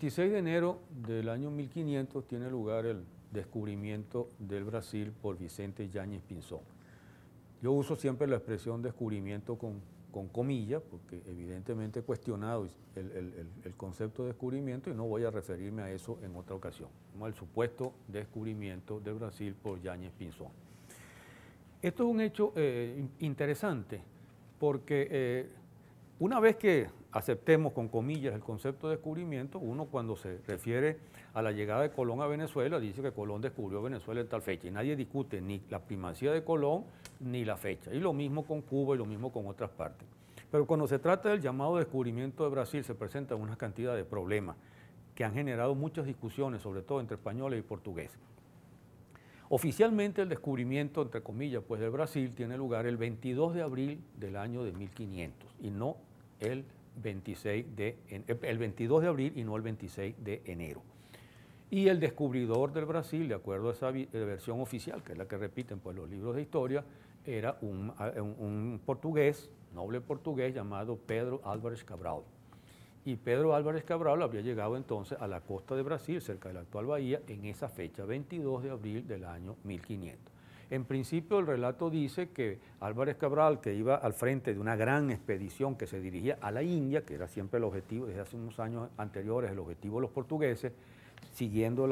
26 de enero del año 1500 tiene lugar el descubrimiento del Brasil por Vicente Yáñez Pinzón. Yo uso siempre la expresión descubrimiento con comillas, porque evidentemente he cuestionado el concepto de descubrimiento y no voy a referirme a eso en otra ocasión, como al supuesto descubrimiento del Brasil por Yáñez Pinzón. Esto es un hecho interesante, porque una vez que aceptemos con comillas el concepto de descubrimiento, uno cuando se refiere a la llegada de Colón a Venezuela dice que Colón descubrió Venezuela en tal fecha y nadie discute ni la primacía de Colón ni la fecha. Y lo mismo con Cuba y lo mismo con otras partes. Pero cuando se trata del llamado descubrimiento de Brasil se presentan una cantidad de problemas que han generado muchas discusiones, sobre todo entre españoles y portugueses. Oficialmente el descubrimiento, entre comillas, pues, del Brasil tiene lugar el 22 de abril del año de 1500 y no el 22 de abril y no el 26 de enero. Y el descubridor del Brasil, de acuerdo a esa versión oficial, que es la que repiten pues, los libros de historia, era un portugués, noble portugués, llamado Pedro Álvares Cabral. Y Pedro Álvares Cabral había llegado entonces a la costa de Brasil, cerca de la actual Bahía, en esa fecha, 22 de abril del año 1500. En principio el relato dice que Álvares Cabral, que iba al frente de una gran expedición que se dirigía a la India, que era siempre el objetivo, desde hace unos años anteriores, el objetivo de los portugueses, siguiendo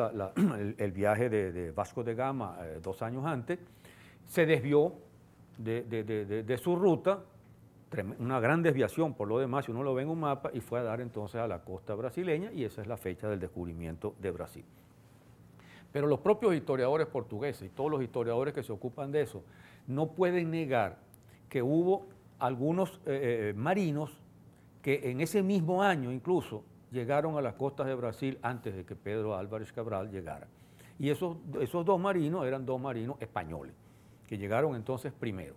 el viaje de Vasco de Gama 2 años antes, se desvió de su ruta, una gran desviación por lo demás, si uno lo ve en un mapa, y fue a dar entonces a la costa brasileña, y esa es la fecha del descubrimiento de Brasil. Pero los propios historiadores portugueses y todos los historiadores que se ocupan de eso no pueden negar que hubo algunos marinos que en ese mismo año incluso llegaron a las costas de Brasil antes de que Pedro Álvares Cabral llegara. Y esos 2 marinos eran 2 marinos españoles, que llegaron entonces primero.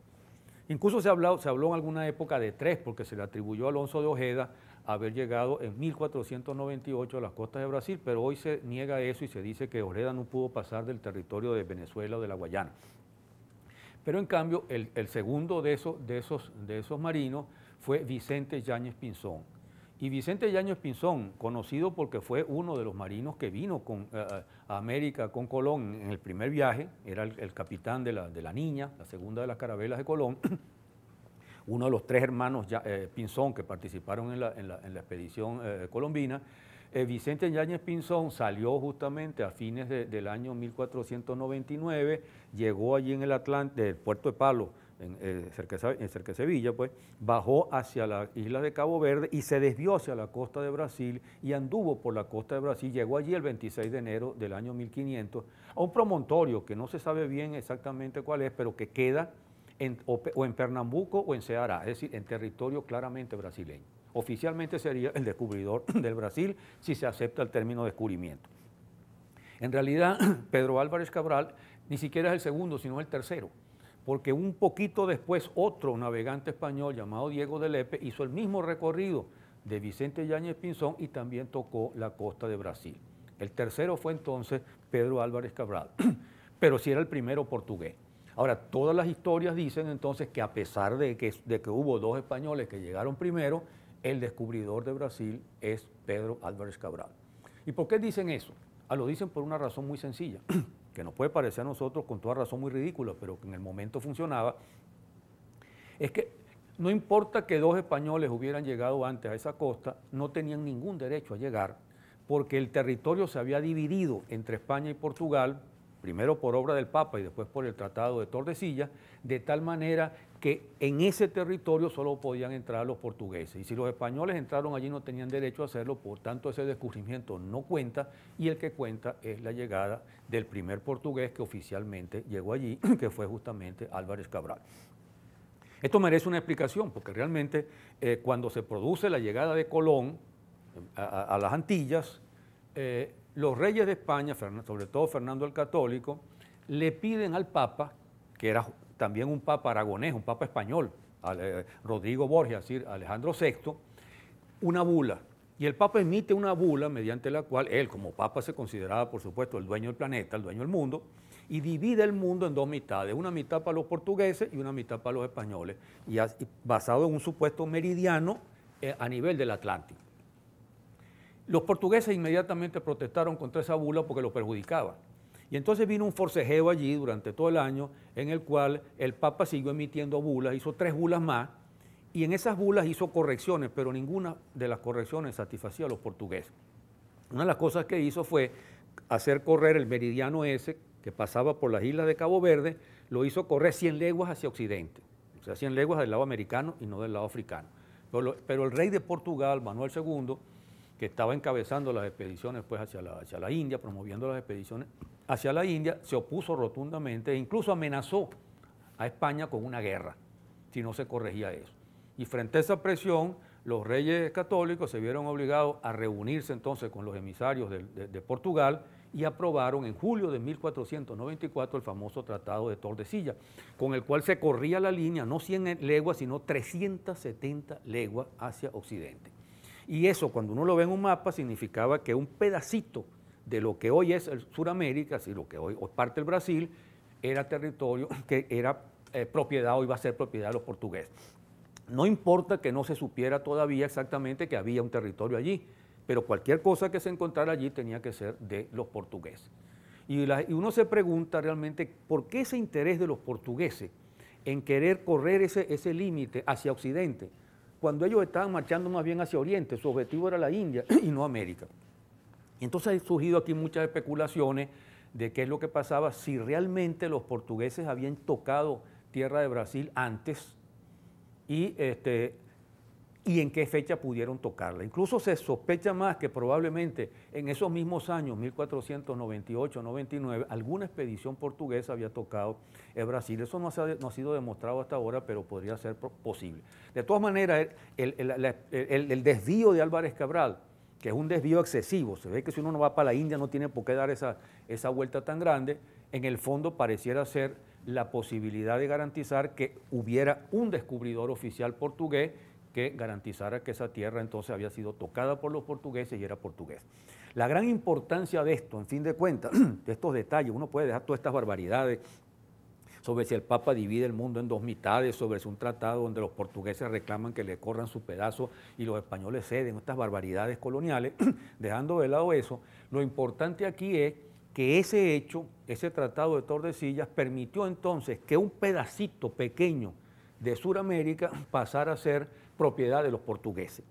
Incluso se habló en alguna época de 3, porque se le atribuyó a Alonso de Ojeda haber llegado en 1498 a las costas de Brasil, pero hoy se niega eso y se dice que Ojeda no pudo pasar del territorio de Venezuela o de la Guayana. Pero en cambio, el segundo de esos marinos fue Vicente Yáñez Pinzón. Y Vicente Yáñez Pinzón, conocido porque fue uno de los marinos que vino a América con Colón en el primer viaje, era el capitán de la Niña, la segunda de las carabelas de Colón, uno de los 3 hermanos Pinzón que participaron en la expedición colombina. Vicente Yáñez Pinzón salió justamente a fines del año 1499, llegó allí en el Atlántico, del puerto de Palo, cerca de Sevilla, pues, bajó hacia la isla de Cabo Verde y se desvió hacia la costa de Brasil y anduvo por la costa de Brasil, llegó allí el 26 de enero del año 1500 a un promontorio que no se sabe bien exactamente cuál es, pero que queda o en Pernambuco o en Ceará, es decir, en territorio claramente brasileño. Oficialmente sería el descubridor del Brasil si se acepta el término descubrimiento. En realidad, Pedro Álvares Cabral ni siquiera es el segundo, sino el tercero, porque un poquito después otro navegante español llamado Diego de Lepe hizo el mismo recorrido de Vicente Yáñez Pinzón y también tocó la costa de Brasil. El tercero fue entonces Pedro Álvares Cabral, pero sí era el primero portugués. Ahora, todas las historias dicen entonces que a pesar de que hubo 2 españoles que llegaron primero, el descubridor de Brasil es Pedro Álvares Cabral. ¿Y por qué dicen eso? Lo dicen por una razón muy sencilla, que nos puede parecer a nosotros con toda razón muy ridícula, pero que en el momento funcionaba, es que no importa que 2 españoles hubieran llegado antes a esa costa, no tenían ningún derecho a llegar, porque el territorio se había dividido entre España y Portugal, primero por obra del Papa y después por el Tratado de Tordesillas, de tal manera que en ese territorio solo podían entrar los portugueses. Y si los españoles entraron allí no tenían derecho a hacerlo, por tanto ese descubrimiento no cuenta, y el que cuenta es la llegada del primer portugués que oficialmente llegó allí, que fue justamente Álvares Cabral. Esto merece una explicación, porque realmente cuando se produce la llegada de Colón a las Antillas, los reyes de España, sobre todo Fernando el Católico, le piden al Papa, que era también un Papa aragonés, un Papa español, Rodrigo Borgia, es decir, Alejandro VI, una bula. Y el Papa emite una bula mediante la cual él, como Papa, se consideraba, por supuesto, el dueño del planeta, el dueño del mundo, y divide el mundo en 2 mitades, una mitad para los portugueses y una mitad para los españoles, y basado en un supuesto meridiano a nivel del Atlántico. Los portugueses inmediatamente protestaron contra esa bula porque lo perjudicaba. Y entonces vino un forcejeo allí durante todo el año en el cual el Papa siguió emitiendo bulas, hizo 3 bulas más, y en esas bulas hizo correcciones, pero ninguna de las correcciones satisfacía a los portugueses. Una de las cosas que hizo fue hacer correr el meridiano ese, que pasaba por las islas de Cabo Verde, lo hizo correr 100 leguas hacia occidente, o sea, 100 leguas del lado americano y no del lado africano. Pero el rey de Portugal, Manuel II, que estaba encabezando las expediciones pues, hacia la India, promoviendo las expediciones hacia la India, se opuso rotundamente e incluso amenazó a España con una guerra si no se corregía eso. Y frente a esa presión, los reyes católicos se vieron obligados a reunirse entonces con los emisarios de Portugal y aprobaron en julio de 1494 el famoso Tratado de Tordesillas, con el cual se corría la línea no 100 leguas, sino 370 leguas hacia occidente. Y eso, cuando uno lo ve en un mapa, significaba que un pedacito de lo que hoy es el Suramérica, así lo que hoy es parte del Brasil, era territorio que era propiedad o iba a ser propiedad de los portugueses. No importa que no se supiera todavía exactamente que había un territorio allí, pero cualquier cosa que se encontrara allí tenía que ser de los portugueses. Y uno se pregunta realmente por qué ese interés de los portugueses en querer correr ese límite hacia occidente, cuando ellos estaban marchando más bien hacia oriente, su objetivo era la India y no América. Y entonces han surgido aquí muchas especulaciones de qué es lo que pasaba, si realmente los portugueses habían tocado tierra de Brasil antes y en qué fecha pudieron tocarla. Incluso se sospecha más que probablemente en esos mismos años, 1498-99, alguna expedición portuguesa había tocado el Brasil. Eso no ha sido demostrado hasta ahora, pero podría ser posible. De todas maneras, el desvío de Álvarez Cabral, que es un desvío excesivo, se ve que si uno no va para la India no tiene por qué dar esa vuelta tan grande, en el fondo pareciera ser la posibilidad de garantizar que hubiera un descubridor oficial portugués que garantizara que esa tierra entonces había sido tocada por los portugueses y era portugués. La gran importancia de esto, en fin de cuentas, de estos detalles, uno puede dejar todas estas barbaridades sobre si el Papa divide el mundo en 2 mitades, sobre si un tratado donde los portugueses reclaman que le corran su pedazo y los españoles ceden, estas barbaridades coloniales, dejando de lado eso, lo importante aquí es que ese hecho, ese tratado de Tordesillas, permitió entonces que un pedacito pequeño de Sudamérica pasara a ser propiedad de los portugueses.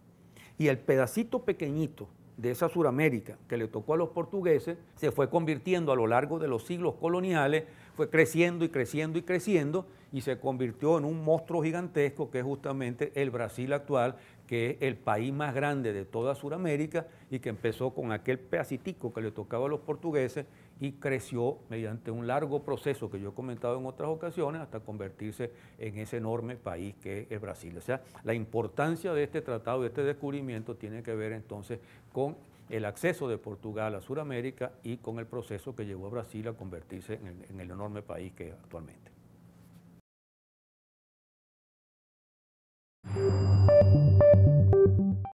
Y el pedacito pequeñito de esa Sudamérica que le tocó a los portugueses se fue convirtiendo a lo largo de los siglos coloniales, fue creciendo y creciendo y creciendo y se convirtió en un monstruo gigantesco que es justamente el Brasil actual, que es el país más grande de toda Sudamérica y que empezó con aquel pedacitico que le tocaba a los portugueses y creció mediante un largo proceso que yo he comentado en otras ocasiones hasta convertirse en ese enorme país que es Brasil. O sea, la importancia de este tratado, de este descubrimiento, tiene que ver entonces con el acceso de Portugal a Sudamérica y con el proceso que llevó a Brasil a convertirse en el enorme país que es actualmente.